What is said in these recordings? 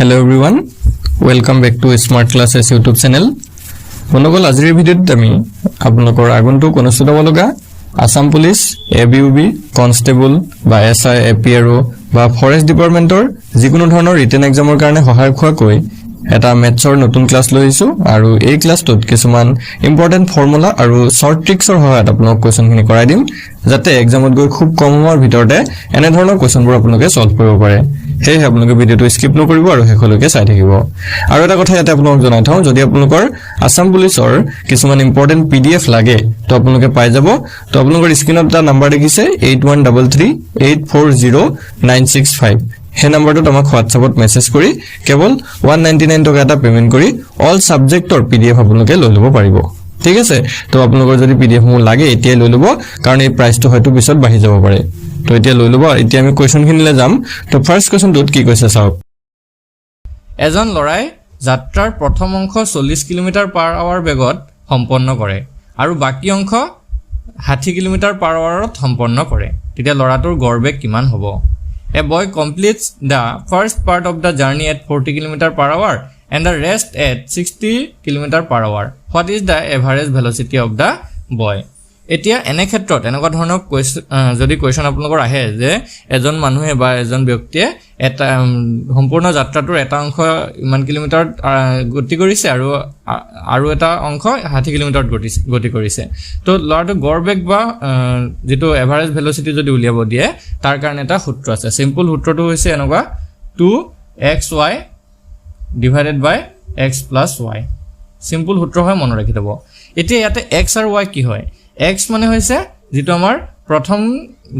Hello everyone, welcome back to Smart Classes YouTube channel. বন্ধুসকল আজিৰ ভিডিঅ'ত আমি আপোনালোকৰ আগন্তুক অনুষ্ঠিত হ'বলগা আসাম পুলিচ এবিউবি কনষ্টেবল বা এসআই এপিআৰও বা ফৰেষ্ট ডিপাৰ্টমেন্টৰ যিকোনো ধৰণৰ ৰিটেন এক্সামৰ কাৰণে সহায় হোৱাকৈ এটা মেথছৰ নতুন ক্লাছ লৈছো আৰু এই ক্লাছটোত কিছুমান ইম্পৰ্টেন্ট ফৰ্মুলা আৰু শৰ্ট ট্ৰিক্সৰ সহায়ত আপোনালোক কোৱেশ্চনখিনি কৰাই দিম যাতে এক্সামত গৈ খুব কম সময়ৰ ভিতৰতে এনে ধৰণৰ কোৱেশ্চনবোৰ আপোনালোকে সলভ কৰিব পাৰে হেই আপোনালোকে ভিডিঅ'টো স্কিপ নকৰিব আৰু শেষলৈকে চাই থাকিব আৰু এটা কথা ইয়াতে আপোনালোক জনাই থওঁ যদি আপোনালোকৰ আসাম পুলিচৰ কিছুমান ইম্পৰ্টেন্ট পিডিএফ লাগে তো আপোনালোকে পাই যাব তো আপোনালোকৰ স্ক্ৰিনত এটা নম্বৰ দেখিছে 8133840965 हे नम्बरটো আমাক WhatsAppত মেসেজ কৰি কেৱল 199 টকা এটা পেমেন্ট কৰি অল সাবজেক্টৰ পিডিএফ আপোনালোকে লৈ লব পাৰিব ঠিক আছে তো আপোনালোকৰ যদি পিডিএফ মু লাগে এতিয়া লৈ লব কাৰণ এই প্ৰাইচটো হয়তো পিছত বাঢ়ি যাব পাৰে তো এতিয়া লৈ লব এতিয়া আমি কোৱেশ্চনখিনিলে যাম তো ফাৰ্স্ট কোৱেশ্চনটোত কি কৈছে চাওক এজন লৰাই যাত্ৰাৰ প্ৰথম অংশ 40 কিলোমিটাৰ পাৰ আৱাৰ বেগত সম্পন্ন কৰে আৰু বাকি অংশ 60 কিলোমিটাৰ পাৰ আৱাৰত সম্পন্ন কৰে তেতিয়া লৰাটোৰ গড় বেগ কিমান হ'ব A boy completes the first part of the journey at 40 km per hour and the rest at 60 km per hour. What is the average velocity of the boy? এতিয়া এনে ক্ষেত্ৰত এনেকুৱা ধৰণৰ যদি কোৱেশ্চন আপোনালোকৰ আহে যে এজন মানুহে বা এজন ব্যক্তিয়ে এটা সম্পূৰ্ণ যাত্ৰাটোৰ এটা অংশ ইমান কিলোমিটাৰ গতি কৰিছে আৰু এটা অংশ 60 কিলোমিটাৰ গতি কৰিছে তো লৰাটো গড় বেগ বা যেটো এভাৰেজ ভেলোচিটি যদি উলিয়াব দিয়ে তাৰ কাৰণে এটা সূত্ৰ আছে সিম্পল সূত্ৰটো হৈছে এনেকুৱা 2xy ডিভাইডেড বাই x plus y সিম্পল সূত্ৰ হয় মনত ৰাখি থব এতিয়া ইয়াতে x আৰু y কি হয় x মানে হৈছে যেটো আমাৰ প্ৰথম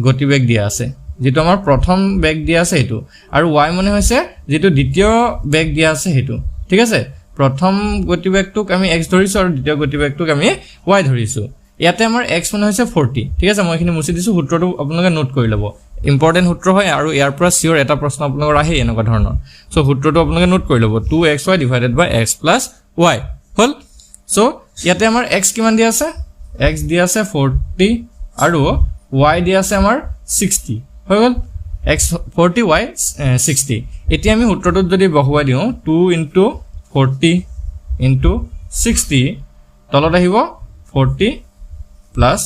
গতিবেগ দিয়া আছে যেটো আমাৰ প্ৰথম বেগ দিয়া আছে এটো আৰু y মানে হৈছে যেটো দ্বিতীয় বেগ দিয়া আছে হেতু ঠিক আছে প্ৰথম গতিবেগটোক আমি x ধৰিছো আৰু দ্বিতীয় গতিবেগটোক আমি y ধৰিছো ইয়াতে আমাৰ x মানে হৈছে 40 ঠিক আছে মই এখিনি মুছি দিছো সূত্ৰটো আপোনালোকে নোট কৰি লব ইম্পৰ্টেন্ট সূত্ৰ হয় আৰু ইয়াৰ পৰা সিওৰ এটা প্ৰশ্ন আপোনালোকৰ আহে এনেকুৱা ধৰণৰ সো সূত্ৰটো আপোনালোকে নোট কৰি লব 2xy ডিভাইডেড বাই x plus y হল সো ইয়াতে আমাৰ x কিমান দিয়া আছে x দিয়া আছে 40 আৰু y দিয়া আছে আমাৰ 60 হৈ গল x 40 y 60 এতিয়া আমি সূত্ৰটোত যদি বহুৱাই দিও 2 40 60 তলত আহিব 40 plus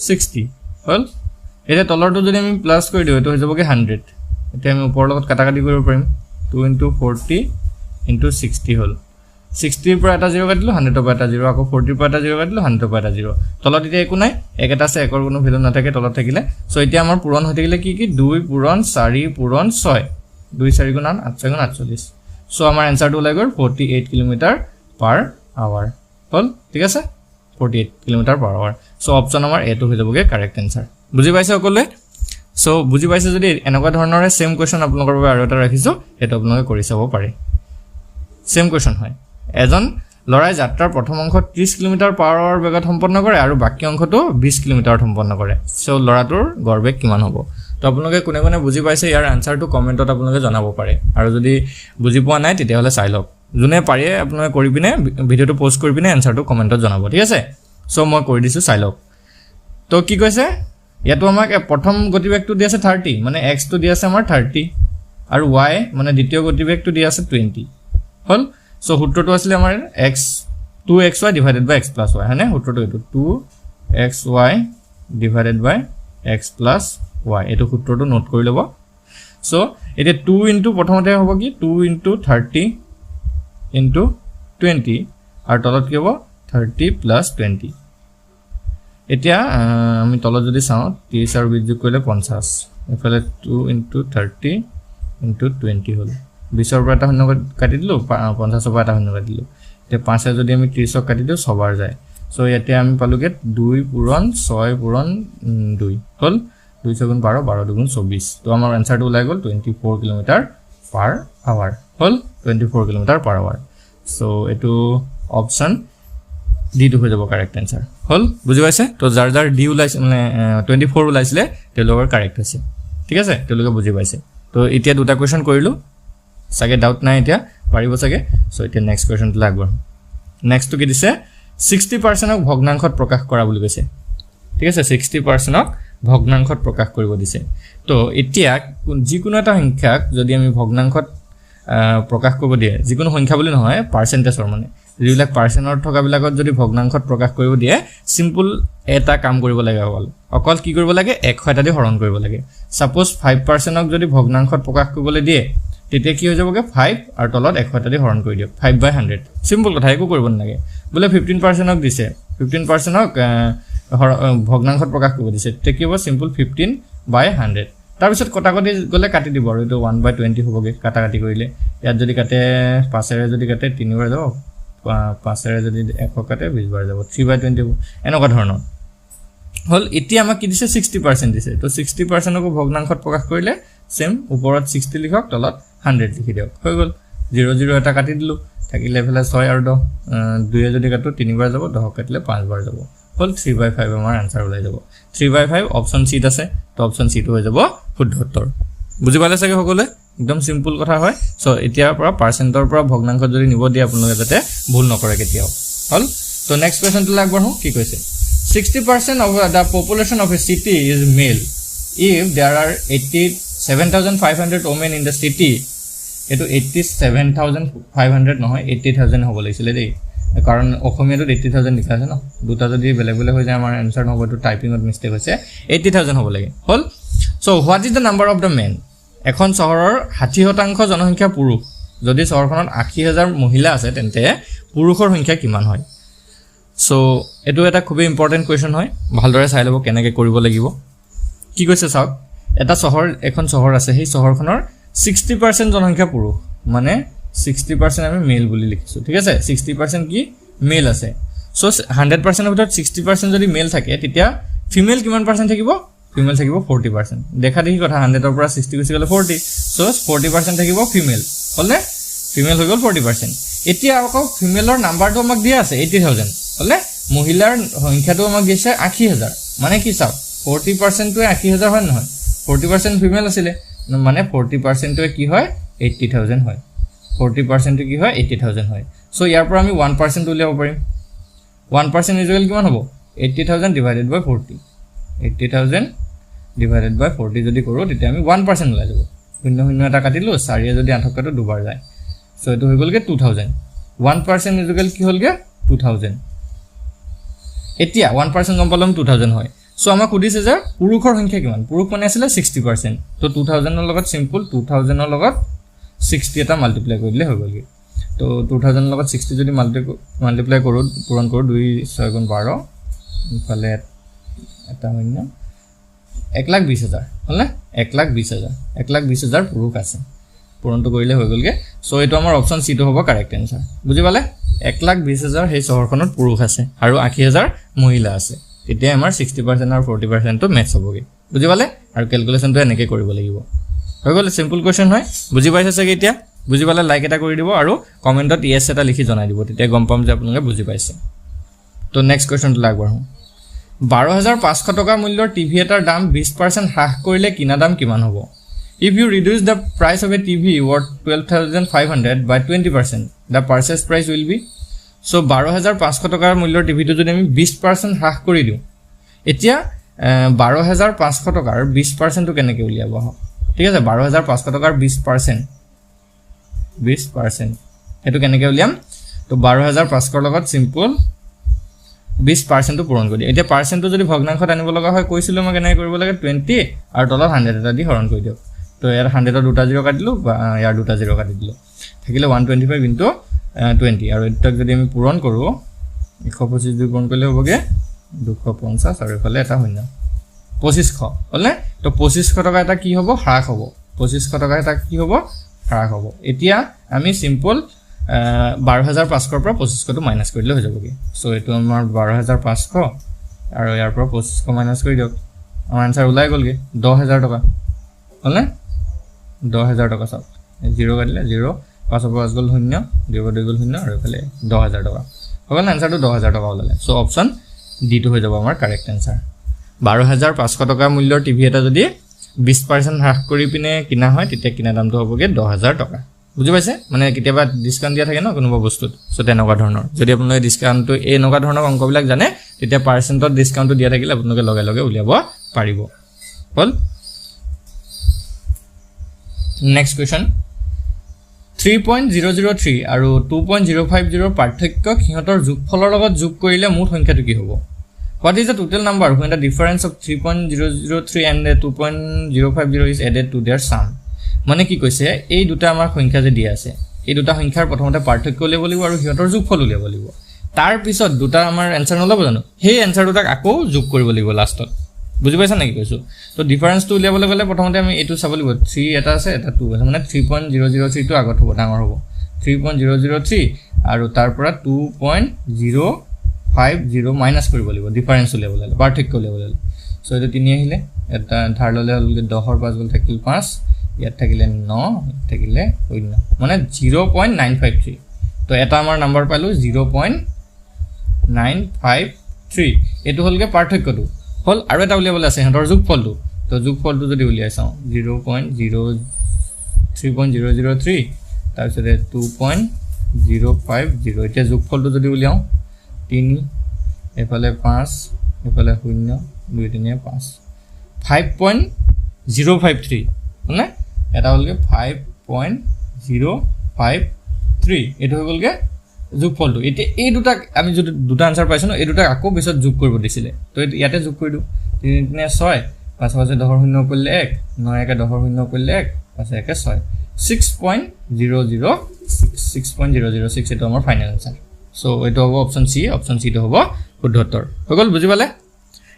60 হল এটা তলৰটো যদি আমি প্লাস কৰি দিও এটো হৈ যাব কি 100 এতিয়া আমি ওপৰৰ লগত কাটাকাটি কৰিব পাৰিম 2 40 60 হল 60 পৰা এটা 0 কাটিলো 100 পৰা এটা 0 আকৌ 40 পৰা এটা 0 কাটিলো 100 পৰা এটা 0 তলত এতিয়া একো নাই একটা আছে একৰ কোনো ভ্যালু নাথাকে তলত থাকিলে সো এতিয়া আমাৰ পূৰণ হৈ থাকিলে কি 2 পূৰণ 4 পূৰণ 6 2 4 গুণ 8 8 গুণ 48 সো আমাৰ আনসাৰটো ওলাই গল 48 কিলোমিটাৰ পাৰ আৱাৰ হল ঠিক আছে 48 kilometre per hour so option আমাৰ এটো হৈ যাবগে কাৰেক্ট আনসাৰ বুজি পাইছে সকলোৱে সো বুজি পাইছে যদি এনেকুৱা ধৰণৰ সেম কোৱেশ্চন আপোনালোকৰ বাবে আৰু এটা ৰাখিছো এটো আপোনালোকে কৰি চাব পাৰে সেম কোৱেশ্চন হয় এজন লৰাই যাত্ৰাৰ প্ৰথম অংশ 30 কিলোমিটাৰ পাৰ আৱাৰ বেগত সম্পন্ন কৰে আৰু বাকি অংশটো 20 কিলোমিটাৰ সম্পন্ন কৰে সো লৰাটোৰ গড় বেগ কিমান হ'ব তো আপোনালোকে কোনে কোনে বুজি পাইছে ইয়াৰ আনসাৰটো কমেন্টত আপোনালোকে জনাব পাৰে আৰু যদি বুজি পোৱা নাই তেতিয়া হলে চাই লওক যোনে পাৰে আপোনালোকে কৰি পিনে ভিডিওটো পোষ্ট কৰি পিনে আনসাৰটো কমেন্টত জনাব ঠিক আছে সো মই কৰি দিছো চাই লওক তো কি কৈছে ইয়াতো আমাক প্ৰথম গতিবেগটো দি আছে 30 মানে x টো দি আছে আমাৰ 30 আৰু y মানে দ্বিতীয় গতিবেগটো দি আছে 20 হল সো সূত্ৰটো আছিল আমাৰ x 2xy ডিভাইডেড বাই x plus y হয়নে সূত্ৰটো এটো 2xy ডিভাইডেড বাই x plus y এটো সূত্ৰটো নোট কৰি লব সো এটা 2 প্ৰথমতে হ'ব কি 2 30 20 আৰু তলত কি হ'ব 30 plus 20 এতিয়া আমি তলত যদি চাও 30 আৰু 20 যোগ কৰিলে 50 এফালে 2 30 20 হল 20 ৰ পৰা এটা শূন্য কাটি দিলো 50 ৰ পৰা এটা শূন্য কাটি দিলো তে 5 যদি আমি 30 কাটি দিও সবাৰ যায় সো ইয়াতে আমি পালোগে 2 পূৰণ 6 পূৰণ 2 হল 2 গুণ 12 12 দুগুণ 24 তো আমাৰ আনসাৰটো ওলাই গল 24 কিলোমিটাৰ পাৰ আৱাৰ হল 24 কিলোমিটাৰ পাৰ আৱাৰ সো এটো অপচন ডি টু হৈ যাব কাৰেক্ট আনসাৰ হল বুজি পাইছে তো যাৰ যাৰ ডি ওলাইছে মানে 24 ওলাইছিলে তেওঁলোকৰ কাৰেক্ট আছে ঠিক আছে তেওঁলোকে বুজি পাইছে তো এতিয়া দুটা কোৱেশ্চন কৰিলো সাগে ডাউট নাই এতিয়া পাৰিব সাগে সো এতিয়া নেক্সট কোৱেশ্চনটো লাগব নেক্সট টু কি দিছে 60% অক ভগ্নাংশত প্ৰকাশ কৰা বুলি কৈছে ঠিক আছে 60% অক ভগ্নাংশত প্ৰকাশ কৰিব দিছে তো এতিয়া যিকোনো এটা সংখ্যাক যদি আমি ভগ্নাংশত প্ৰকাশ কৰিব দিয়ে যিকোনো সংখ্যা বুলি নহয় পাৰ্চেন্টেজৰ মানে যিবিলাক পাৰ্চেন্টৰ থকাবিলাকত যদি ভগ্নাংশত প্ৰকাশ কৰিব দিয়ে সিম্পল এটা কাম কৰিব লাগে অকল কি কৰিব লাগে 100 এটা দি হৰণ কৰিব লাগে সাপোজ 5% ক যদি ভগ্নাংশত প্ৰকাশ কৰিবলৈ দিয়ে তেতিয়া কি হৈ যাবগে 5 আৰু তলত 100 এটা দি হৰণ কৰি দিয়ক 5/100 সিম্পল কথা একো কৰিব নালাগে বোলে 15% ক দিছে 15% ক ভগ্নাংশত প্ৰকাশ কৰিব দিছে তেতিয়া কি হ'ব সিম্পল 15/100 তাৰ পিছত কটাকটি গলে কাটি দিব আৰু এটো 1/20 হ'বগে কাটাকাটি কৰিলে ইয়াত যদি কাটে 5 এৰে যদি কাটে 3 বাৰ যাব 5 এৰে যদি 100 কাটে 20 বাৰ যাব 3/20 হ'ব এনেকুৱা ধৰণৰ হল এতিয়া আমাক কি দিছে 60% দিছে তো 60% কো ভগ্নাংশত প্ৰকাশ কৰিলে সেম ওপৰত 60 লিখক তলত 100 লিখি দিয়ক হৈ গল 00 এটা কাটি দিলু থাকিলে ফেলে 6 আৰু 10 2 এ যদি কাটো 3 বাৰ যাব 10 কাটিলে 5 বাৰ যাব হল 3/5 আমাৰ आंसर ওলাই যাব 3/5 অপচন সি আছে তো অপচন সি টো হৈ যাব শুদ্ধ উত্তৰ বুজি পালে চাগে সকলে একদম সিম্পল কথা হয় সো এতিয়াৰ পৰা পাৰ্চেন্টৰ পৰা ভগ্নাংশ যদি নিব দিয়ে আপোনালোকে যাতে ভুল নকৰে কেতিয়াও হল তো নেক্সট কোৱেশ্চনটো লাগবঢ়ো কি কৈছে 60% of the population of a city is male if there are 87,500 women in the city eto 87,500 নহয় 80,000 হ'ব লাগিছিল দেই কাৰণ অসমীয়াটো 80,000 লিখা আছে ন দুটা যদি বেলেগ বেলেগ হৈ যায় আমাৰ आंसर নহব তো টাইপিংত মিস্টেক হৈছে 80,000 হ'ব লাগে হল so what is the number of the men এখন চহৰৰ 60% জনসংখ্যা পুৰুষ যদি চহৰখনত 80,000 মহিলা আছে তেন্তে পুৰুষৰ সংখ্যা কিমান হয় সো এটো এটা খুব ইম্পৰ্টেন্ট কোৱেশ্চন হয় ভালদৰে চাই লব কেনেকৈ কৰিব লাগিব কি কৈছে চাওক এটা চহৰ এখন চহৰ আছে সেই চহৰখনৰ 60% জনসংখ্যা পুৰুষ মানে 60% আমি মেল বুলি লিখিছো ঠিক আছে 60% কি মেল আছে সো 100% ভিতৰত 60% যদি মেল থাকে তেতিয়া ফিমেল কিমান পাৰ্সেন্ট থাকিব ফিমেল থাকিব 40% দেখা দেখি কথা 100 ৰ পৰা 60 গুচি গলে 40 সো 40% থাকিব ফিমেল হলনে ফিমেল হৈ গল 40% এতিয়া আকৌ ফিমেলৰ নাম্বাৰটো আমাক দিয়া আছে 80,000 হলনে মহিলাৰ সংখ্যাটো আমাক দিছে 80,000 মানে কি চাওক 40% টো 80,000 হয় নহয় 40% ফিমেল আছিল মানে 40% টো কি হয় 80,000 হয় 40% টো কি হয় 80,000 হয় সো ইয়াৰ পৰা আমি 1% উলিয়াব পাৰিম 1% ইকুৱেল কিমান হ'ব 80,000 ডিভাইডেড বাই 40 80,000 ডিভাইডেড বাই 40 যদি কৰো তেতিয়া আমি 1% ওলাই যাব 0 এটা কাটিলো 4 যদি 8 কাটো দুবাৰ যায় সো এটো হৈ গলগে 2000 1% ইকুৱেল কি হলগে 2000 এতিয়া 1% গম পালম 2000 হয় সো আমাক সুধিছে যে পুৰুষৰ সংখ্যা কিমান পুৰুষ মানে আছিল 60% তো 2000 ৰ লগত সিম্পল 2000 ৰ লগত 60 এটা মাল্টিপ্লাই কৰিলে হৈ গলগে তো 2000 ৰ লগত 60 যদি মাল্টিপ্লাই কৰো পূৰণ কৰো 2 6 গুণ 12 ইফালে এটা হইনা 1,20,000 হল না 1,20,000 1,20,000 পুৰুষ আছে পূৰণটো কৰিলে হৈ গলগে সো এটো আমাৰ অপচন সি টো হ'ব কাৰেক্ট आंसर বুজি পালে 1,20,000 সেই চহৰখনত পুৰুষ আছে আৰু 80,000 মহিলা আছে তেতিয়া আমাৰ 60% আৰু 40% টো মেচ হ'বগে বুজি পালে আৰু ক্যালকুলেশনটো এনেকৈ কৰিব লাগিব হৈ গল সিম্পল কোৱেশ্চন হয় বুজি পাইছে চাগে এতিয়া বুজি পালে লাইক এটা কৰি দিব আৰু কমেন্টত ইয়েস এটা লিখি জনাই দিব তেতিয়া গম পাম যে আপোনালোকে বুজি পাইছে তো নেক্সট কোৱেশ্চনটো লাগবঢ়ো 12,500 টকা মূল্যৰ টিভি এটাৰ দাম 20% হ্ৰাস কৰিলে কিনা দাম কিমান হ'ব If you reduce the price of a TV worth 12,500 by 20%, the purchase price will be so 12,500 টকাৰ মূল্যৰ টিভিটো যদি আমি 20% হ্ৰাস কৰি দিও এতিয়া 12,500 টকাৰ 20% টো কেনেকৈ উলিয়াব ঠিক আছে 12,500 টকাৰ 20% এটো কেনেকৈ উলিয়াম তো 12,500 লগত সিম্পল 20% টো পূৰণ কৰি এতিয়া পাৰ্চেন্টটো যদি ভগ্নাংশত আনিব লগা হয় কৈছিল মই কেনেকৈ কৰিব লাগে 20 আৰু তলত 100 এটা দি হৰণ কৰি দিয়ক তো ইয়াৰ 100 দুটা 0 কাটি দিলো বা ইয়াৰ দুটা 0 কাটি দিলো থাকিলে 125 ইনটু 20 আৰু এটাক যদি আমি পূৰণ কৰো 125 দি পূৰণ কৰিলে হ'বগে 250 আৰু ইফালে এটা শূন্য 2500 হলনে তো 2500 টকা এটা কি হ'ব হ্ৰাস হ'ব 2500 টকা এটা কি হ'ব হ্ৰাস হ'ব এতিয়া আমি সিম্পল 12,500 পৰা 2500 টো মাইনাস কৰিলে হৈ যাবগে সো এটো আমাৰ 12,500 আৰু ইয়াৰ পৰা 2500 মাইনাস কৰি দিয়ক আমাৰ आंसर ওলাই গলগে 10,000 টকা হলনে 10,000 টকা সব 0 কাটিলে 0 5 পৰা 5 গল 0 2 2 গল 0 আৰু ইফালে 10,000 টকা হ'ল आंसर টো 10,000 টকা ওলালে সো অপচন ডি টো হৈ যাব আমাৰ কাৰেক্ট आंसर 12,500 টকা মূল্যৰ টিভি এটা যদি 20% হ্ৰাস কৰি পিনে কিনা হয় তেতিয়া কিনা দামটো হ'বগে 10,000 টকা বুজি পাইছে মানে কেতিয়াবা ডিসকাউন্ট দিয়া থাকে ন কোনোবা বস্তুত সো তেনেকুৱা ধৰণৰ যদি আপোনালোকে ডিসকাউন্টটো এনেকুৱা ধৰণৰ অংকবিলাক জানে তেতিয়া পাৰ্চেন্টত ডিসকাউন্টটো দিয়া থাকিলে আপোনালোকে লগে লগে উলিয়াব পাৰিব হ'ল Next question 3.003 আৰু 2.050 পাৰ্থক্য সিহঁতৰ যোগফলৰ লগত যোগ কৰিলে মুঠ সংখ্যাটো কি হ'ব what is the total number when the difference of 3.003 and 2.050 is added to their sum মানে কি কৈছে এই দুটা আমাৰ সংখ্যা যে দিয়া আছে এই দুটা সংখ্যাৰ প্ৰথমতে পাৰ্থক্য উলিয়াব লাগিব আৰু সিহঁতৰ যোগফল উলিয়াব লাগিব তাৰ পিছত দুটা আমাৰ এনসাৰ নলব জানো সেই এনসাৰ দুটাক আকৌ যোগ কৰিব লাগিব লাষ্টত বুজি পাইছা নেকি কৈছো তো ডিফাৰেন্সটো উলিয়াবলৈ গলে প্ৰথমতে আমি এটো চাব লাগিব 3 এটা আছে এটা 2 আছে মানে 3.003 টো আগত হ'ব ডাঙৰ হ'ব 3.003 আৰু তাৰ পৰা 2.050 মাইনাস কৰিব লাগিব ডিফাৰেন্স উলিয়াবলৈ হলে পাৰ্থক্য উলিয়াবলৈ হলে সো এটো 3 আহিলে এটা ধাৰ ললে হল 10 ৰ 5 গল থাকিল 5 ইয়াত থাকিলে 9 থাকিলে 0 মানে 0.953 তো এটা আমাৰ নাম্বাৰ পালো 0.953 এটো হলগে পাৰ্থক্যটো হল আৰু এটা উলিয়াবলৈ আছে হেতৰ যোগফলটো তো যোগফলটো যদি উলিয়াই চাও 0.03 তাৰপিছতে 2.050 এতিয়া যোগফলটো যদি উলিয়াও 3 এফালে 5 এফালে 0 2 3 5 5.053 মানে এটা হলগে 5.053 এটো হলগে যোগফলটো এতিয়া এই দুটা আমি যদি দুটা আনসাৰ পাইছো ন এই দুটা আকৌ পিছত যোগ কৰিব দিছিলে তো ইয়াতে যোগ কৰি দিও 3 3 6 5 5 10 0 কৰিলে 1 9 1 10 0 কৰিলে 1 5 1 6 6.006 এটো আমাৰ ফাইনাল আনসাৰ সো এটো হ'ব অপচন সি টো হ'ব শুদ্ধ উত্তৰ হগল বুজি পালে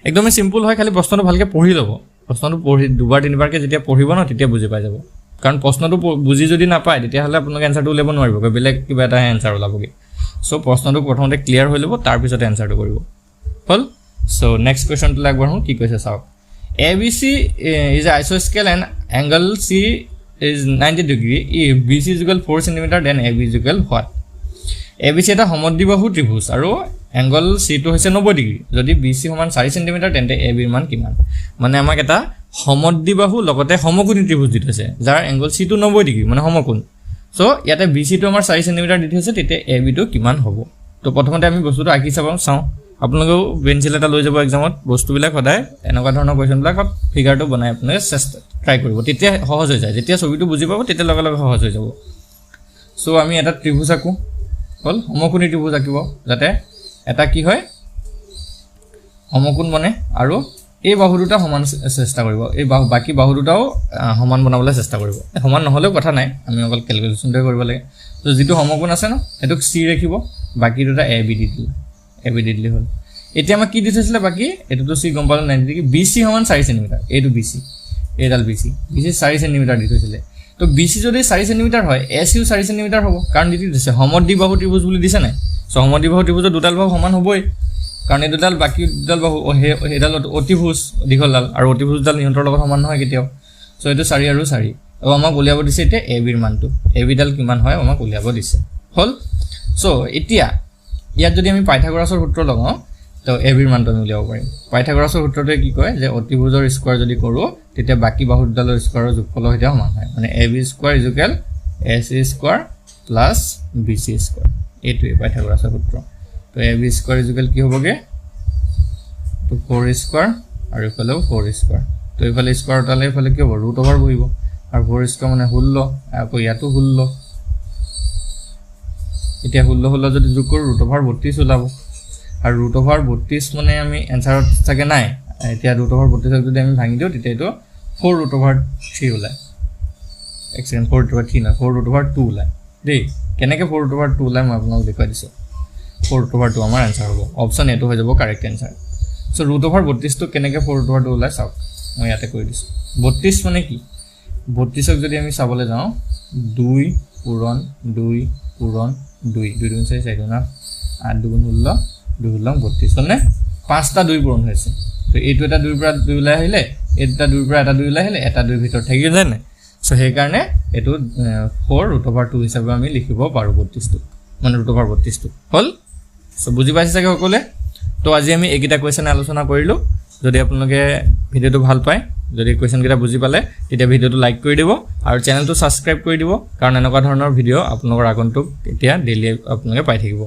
একদমই সিম্পল হয় খালি প্ৰশ্নটো ভালকে পঢ়ি লব প্ৰশ্নটো পঢ়ি দুবাৰ তিনিবাৰকে যেতিয়া পঢ়িব ন তেতিয়া বুজি পাই যাব কাৰণ প্ৰশ্নটো বুজি যদি না পায় তেতিয়া হলে আপোনাক এনসাৰটো উলিয়াব নোৱাৰিব বেলেগ কিবা এটা এনসাৰ উলাবগে সো প্ৰশ্নটো প্ৰথমতে ক্লিয়াৰ হৈ লব তাৰ পিছত এনসাৰটো কৰিব হল সো নেক্সট কোৱেশ্চনটো লাগবঢ়ো কি কৈছে চাওক ABC is an isosceles and angle C is 90 degree if BC is equal 4 cm then AB is equal what ABC এটা সমদ্বিবাহু ত্ৰিভুজ আৰু এংগল C টো হৈছে 90 ডিগ্ৰী যদি BC সমান 4 cm তেন্তে AB ৰ মান কিমান মানে আমাক এটা সমদ্বিবাহু লগতে সমকোণী ত্ৰিভুজ দি থৈছে যাৰ এংগল C টো 90 ডিগ্ৰী মানে সমকোণ সো ইয়াতে BC টো আমাৰ 4 cm দি থৈছে তেতিয়া AB টো কিমান হ'ব তো প্ৰথমতে আমি বস্তুটো আঁকি চাও আপোনালোকেও পেন্সিল এটা লৈ যাব এক্সামত বস্তুবিলাক সদায় এনেকুৱা ধৰণৰ কোৱেশ্চনবিলাকত ফিগাৰটো বনাই আপোনালোকে ট্ৰাই কৰিব তেতিয়া সহজ হৈ যায় যেতিয়া ছবিটো বুজি পাব তেতিয়া লগে লগে সহজ হৈ যাব সো আমি এটা ত্ৰিভুজ আঁকো হল সমকোণী ত্ৰিভুজ আঁকিব যাতে এটা কি হয় সমকোণ বনে আৰু এই বাহু দুটা সমান চেষ্টা কৰিব এই বাকি বাহু দুটাও সমান বনাবলৈ চেষ্টা কৰিব সমান নহলেও কথা নাই আমি অকল ক্যালকুলেশনটো কৰিব লাগে তো যেটো সমকোণ আছে ন এটোক C ৰাখিব বাকি দুটা AB দি দিলে হল এতিয়া আমাক কি দিছিলে বাকি এটোটো C গম পালো 90 ডিগ্ৰী BC সমান 4 cm এটো BC এডাল BC 4 cm দি থৈছিলে তো BC যদি 4 cm হয় AC ও 4 cm হ'ব কাৰণ দিছে সমদ্বিবাহু ত্ৰিভুজ বুলি দিছে নাই সো সমদ্বিবাহু ত্ৰিভুজৰ দুটাল বাহু সমান হ'বই কাৰণ এই দুটাল বাকি দুটাল বাহু হেডাল অতিভুজ দীঘলডাল আৰু অতিভুজডাল নিয়ন্ত্ৰণৰ লগত সমান নহয় কেতিয়াও সো এটো 4 আৰু 4 আৰু আমাক উলিয়াব দিছে এতিয়া AB ৰ মানটো AB ডাল কিমান হয় আমাক উলিয়াব দিছে হল সো এতিয়া ইয়াত যদি আমি পাইথাগোৰাছৰ সূত্ৰ লগাও তো AB ৰ মানটো উলিয়াব পাৰিম পাইথাগোৰাছৰ সূত্ৰটোৱে কি কয় যে অতিভুজৰ স্কয়াৰ যদি কৰো তেতিয়া বাকি বাহু দুটালৰ স্কয়াৰৰ যোগফলৰ সৈতে সমান হয় মানে AB square AC square BC square এটোৱে পাইথাগোৰাছৰ সূত্ৰ তো AB স্কয়াৰ কি হ'বগে তো 4 স্কয়াৰ আৰু ইফালে 4 স্কয়াৰ তো ইফালে স্কয়াৰ উঠালে ইফালে কি হ'ব ৰুট ওভাৰ বহিব আৰু 4 স্কয়াৰ মানে 16 আকৌ ইয়াতো 16 এতিয়া 16 যদি যোগ কৰো ৰুট ওভাৰ 32 ওলাব আৰু ৰুট ওভাৰ 32 মানে আমি এনসাৰত থাকে নাই এতিয়া ৰুট ওভাৰ 32 যদি আমি ভাঙি দিও তেতিয়া এটো 4 ৰুট ওভাৰ 3 ওলাই এক সেকেন্ড 4 ৰুট ওভাৰ 3 না 4 ৰুট ওভাৰ 2 ওলাই দেই কেনেকে 4 ৰুট ওভাৰ 2 ওলাই মই আপোনাক দেখাই দিছো 4 ৰুট ওভাৰ 2 আমাৰ আনসাৰ হ'ব অপচন এটো হৈ যাব correct answer so root over 32 টো কেনেকে 4 ৰুট ওভাৰ 2 ওলাই চাওক মই ইয়াতে কৈ দিছো 32 মানে কি 32ক যদি আমি চাবলৈ যাও 2 পূৰণ 2 পূৰণ 2 2 গুণ 4 4 গুণ 8 2 গুণ 16 2 গুণ 32 মানে 5টা 2 পূৰণ হৈছে তো এইটো এটা 2 পৰা 2 ওলাই আহিলে এটা 2 পৰা এটা 2 ওলাই আহিলে এটা 2 ভিতৰ থাকি যায় না সো সেই কাৰণে এটো 4 ৰুট ওভাৰ 2 হিচাপে আমি লিখিব পাৰো 32 টো মানে ৰুট ওভাৰ 32 টো হল সো বুজি পাইছে চাগে সকলে তো আজি আমি এইকিটা কোৱেশ্চন আলোচনা কৰিলো যদি আপোনালোকে ভিডিওটো ভাল পায় যদি কোৱেশ্চন কিটা বুজি পালে তেতিয়া ভিডিওটো লাইক কৰি দিব আৰু চেনেলটো সাবস্ক্ৰাইব কৰি দিব কাৰণ এনেকুৱা ধৰণৰ ভিডিও আপোনালোকৰ আগন্তুক এতিয়া ডেইলি আপোনালোকে পাই থাকিব